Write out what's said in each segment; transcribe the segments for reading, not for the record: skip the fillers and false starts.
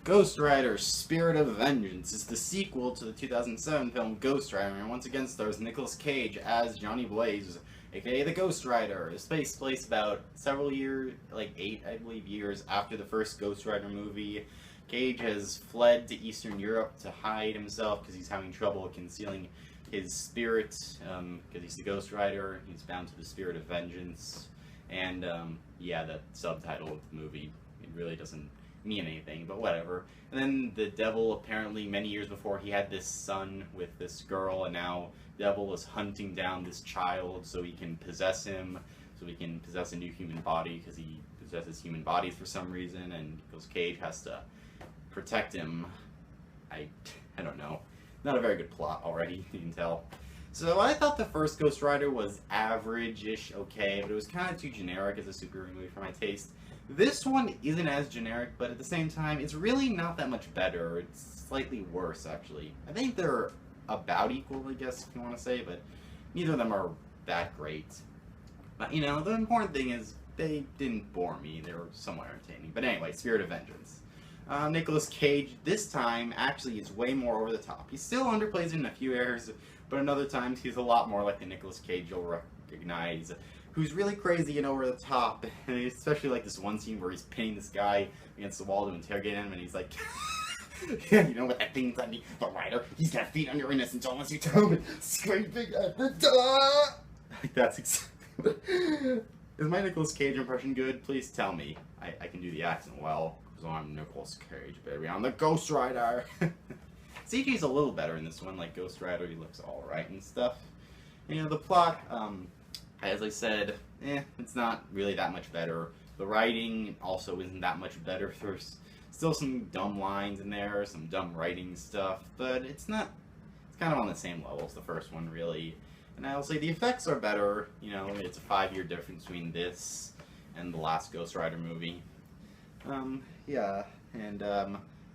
Ghost Rider: Spirit of Vengeance is the sequel to the 2007 film Ghost Rider, and once again stars Nicolas Cage as Johnny Blaze, aka the Ghost Rider. It takes place about several years, like 8, I believe, years after the first Ghost Rider movie. Cage has fled to Eastern Europe to hide himself because he's having trouble concealing his spirit, because he's the Ghost Rider. He's bound to the Spirit of Vengeance. And, yeah, the subtitle of the movie, it really doesn't mean anything, but whatever. And then the devil, apparently many years before, he had this son with this girl, and now the devil is hunting down this child so he can possess him, so he can possess a new human body, because he possesses human bodies for some reason, and Nicolas Cage has to protect him. I don't know. Not a very good plot already, you can tell. So I thought the first Ghost Rider was average-ish okay, but it was kind of too generic as a superhero movie for my taste. This one isn't as generic, but at the same time, it's really not that much better. It's slightly worse, actually. I think they're about equal, I guess, if you want to say, but neither of them are that great. But, you know, the important thing is they didn't bore me. They were somewhat entertaining. But anyway, Spirit of Vengeance. Nicolas Cage, this time, actually is way more over the top. He still underplays it in a few areas, but in other times, he's a lot more like the Nicolas Cage you'll recognize, who's really crazy and over the top, and especially like this one scene where he's pinning this guy against the wall to interrogate him, and he's like, yeah, you know what that thing's on the rider? He's got feet on your innocence unless you tell me, scraping at the door! That's exactly. Is my Nicolas Cage impression good? Please tell me. I can do the accent well, because I'm Nicolas Cage, baby. I'm the Ghost Rider! CG's a little better in this one, like Ghost Rider, he looks alright and stuff. And, you know, the plot, as I said, it's not really that much better. The writing also isn't that much better. There's still some dumb lines in there, some dumb writing stuff, but it's kind of on the same level as the first one, really. And I'll say the effects are better. You know, it's a 5-year difference between this and the last Ghost Rider movie. Yeah, and, I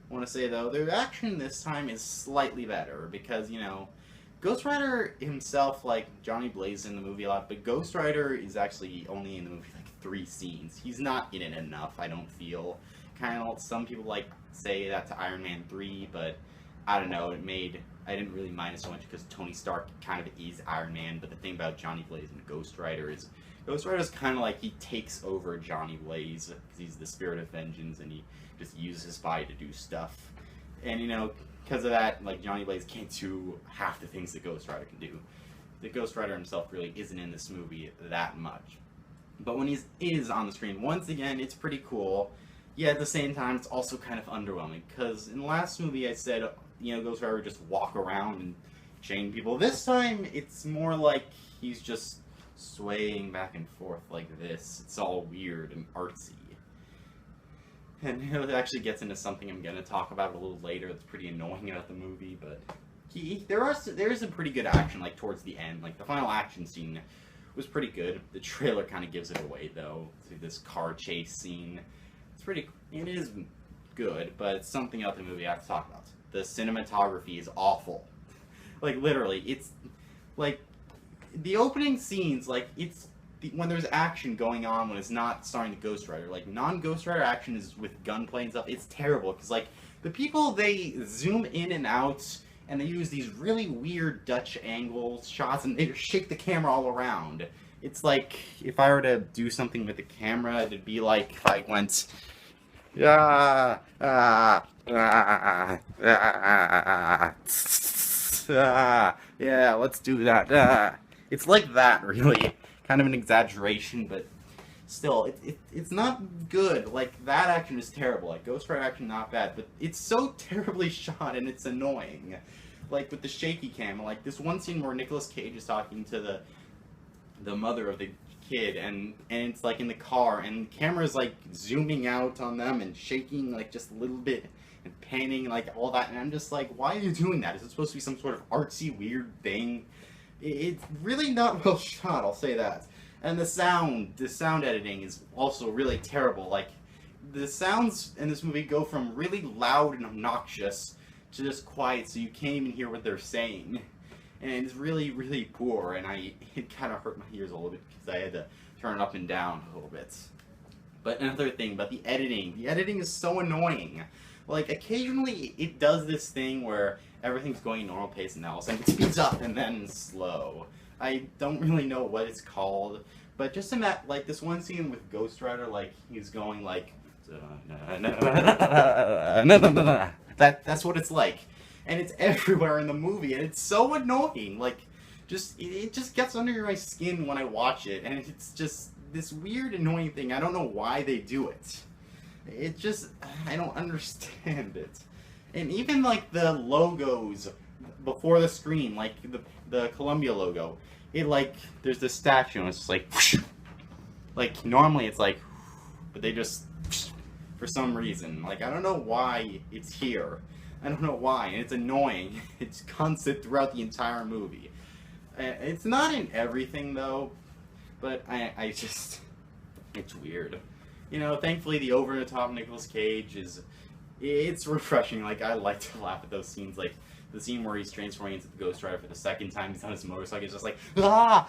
want to say, though, the action this time is slightly better, because, you know, Ghost Rider himself, like, Johnny Blaze in the movie a lot, but Ghost Rider is actually only in the movie, like, 3 scenes. He's not in it enough, I don't feel. Kind of, some people, like, say that to Iron Man 3, but, I don't know, I didn't really mind it so much, because Tony Stark kind of is Iron Man, but the thing about Johnny Blaze and Ghost Rider is, Ghost Rider's kind of like, he takes over Johnny Blaze, because he's the Spirit of Vengeance, and he just uses his body to do stuff. And, you know, because of that, like, Johnny Blaze can't do half the things that Ghost Rider can do. The Ghost Rider himself really isn't in this movie that much. But when he is on the screen, once again, it's pretty cool. Yet at the same time, it's also kind of underwhelming. Because in the last movie, I said, you know, Ghost Rider would just walk around and chain people. This time, it's more like he's just swaying back and forth like this. It's all weird and artsy. And it actually gets into something I'm going to talk about a little later that's pretty annoying about the movie, but there is some pretty good action, like, towards the end. Like, the final action scene was pretty good. The trailer kind of gives it away, though. This car chase scene. It is good, but it's something else the movie I have to talk about. The cinematography is awful. Like, literally, it's, like, the opening scenes, like, it's when there's action going on when it's not starring the Ghost Rider. Like, non-Ghost Rider action is with gunplay and stuff. It's terrible, because, like, the people, they zoom in and out, and they use these really weird Dutch angle shots, and they just shake the camera all around. It's like, if I were to do something with the camera, it'd be like if I went, yeah, let's do that. It's like that, really. Kind of an exaggeration, but still, it's not good. Like, that action is terrible. Like, Ghost Rider action, not bad, but it's so terribly shot, and it's annoying. Like, with the shaky cam, like, this one scene where Nicolas Cage is talking to the mother of the kid, and it's, like, in the car, and the camera's, like, zooming out on them, and shaking, like, just a little bit, and panning, like, all that, and I'm just like, why are you doing that? Is it supposed to be some sort of artsy, weird thing? It's really not well shot, I'll say that. And the sound editing is also really terrible. Like, the sounds in this movie go from really loud and obnoxious to just quiet, so you can't even hear what they're saying. And it's really, really poor, and it kind of hurt my ears a little bit, because I had to turn it up and down a little bit. But another thing about the editing is so annoying. Like, occasionally it does this thing where everything's going normal pace and all of a sudden it speeds up and then slow. I don't really know what it's called, but just in that, like, this one scene with Ghost Rider, like, he's going like, that's what it's like. And it's everywhere in the movie, and it's so annoying. Like, it just gets under my skin when I watch it, and it's just this weird, annoying thing. I don't know why they do it. It just, I don't understand it. And even, like, the logos before the screen, like, the Columbia logo, it, like, there's this statue, and it's just like, whoosh. Like, normally it's like, but they just, whoosh, for some reason. Like, I don't know why it's here. I don't know why, and it's annoying. It's constant throughout the entire movie. It's not in everything, though, but I just, it's weird. You know, thankfully the over-the-top Nicolas Cage it's refreshing. Like, I like to laugh at those scenes, like the scene where he's transforming into the Ghost Rider for the second time. He's on his motorcycle. It's just like, ah!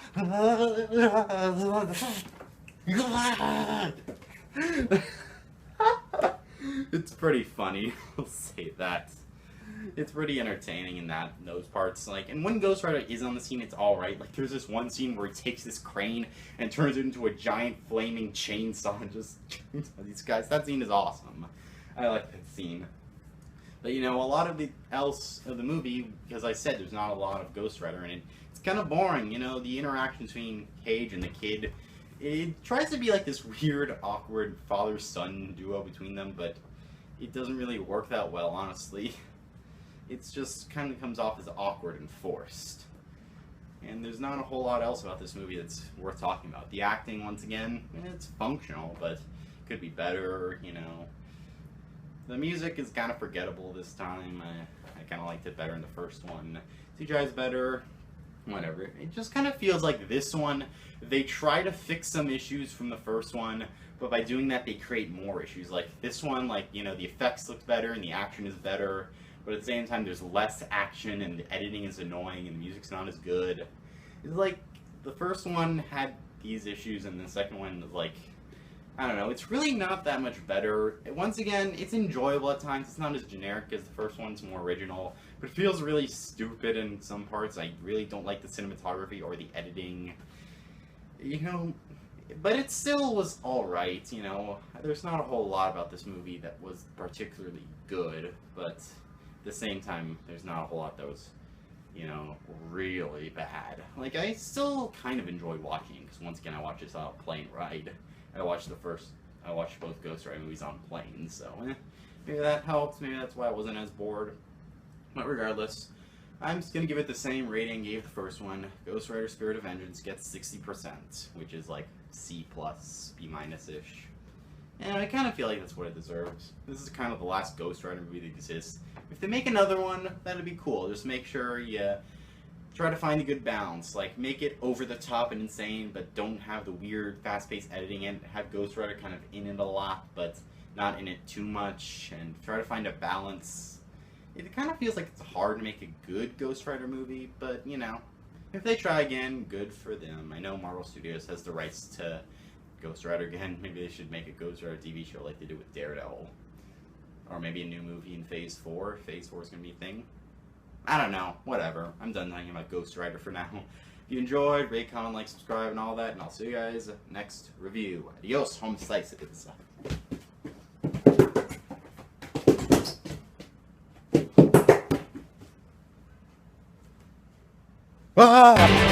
It's pretty funny. I'll say that. It's pretty entertaining in those parts. Like, and when Ghost Rider is on the scene, it's all right. Like, there's this one scene where he takes this crane and turns it into a giant flaming chainsaw and just these guys. That scene is awesome. I like that scene. But, you know, a lot of the movie, because I said there's not a lot of Ghost Rider in it, it's kind of boring. You know, the interaction between Cage and the kid, it tries to be like this weird, awkward father-son duo between them, but it doesn't really work that well, honestly. It's just kind of comes off as awkward and forced. And there's not a whole lot else about this movie that's worth talking about. The acting, once again, it's functional, but could be better, you know. The music is kind of forgettable this time. I kind of liked it better in the first one. CGI is better, whatever. It just kind of feels like this one, they try to fix some issues from the first one, but by doing that, they create more issues. Like this one, like, you know, the effects look better and the action is better, but at the same time, there's less action and the editing is annoying and the music's not as good. It's like, the first one had these issues and the second one was like, I don't know, it's really not that much better. Once again, it's enjoyable at times. It's not as generic as the first one, it's more original, but it feels really stupid in some parts. I really don't like the cinematography or the editing, you know, but it still was alright, you know. There's not a whole lot about this movie that was particularly good, but at the same time, there's not a whole lot that was, you know, really bad. Like, I still kind of enjoy watching, because once again, I watched this on a plane ride. I watched both Ghost Rider movies on planes, so maybe that helps. Maybe that's why I wasn't as bored. But regardless, I'm just gonna give it the same rating I gave the first one. Ghost Rider Spirit of Vengeance gets 60%, which is like C+, B-ish. And I kind of feel like that's what it deserves. This is kind of the last Ghost Rider movie that exists. If they make another one, that'd be cool. Just make sure you try to find a good balance. Like, make it over the top and insane, but don't have the weird, fast-paced editing, and have Ghost Rider kind of in it a lot, but not in it too much, and try to find a balance. It kind of feels like it's hard to make a good Ghost Rider movie, but, you know, if they try again, good for them. I know Marvel Studios has the rights to Ghost Rider again. Maybe they should make a Ghost Rider TV show like they did with Daredevil. Or maybe a new movie in Phase 4. Phase 4 is going to be a thing. I don't know. Whatever. I'm done talking about Ghost Rider for now. If you enjoyed, rate, comment, like, subscribe, and all that, and I'll see you guys next review. Adios, home slices. Ah!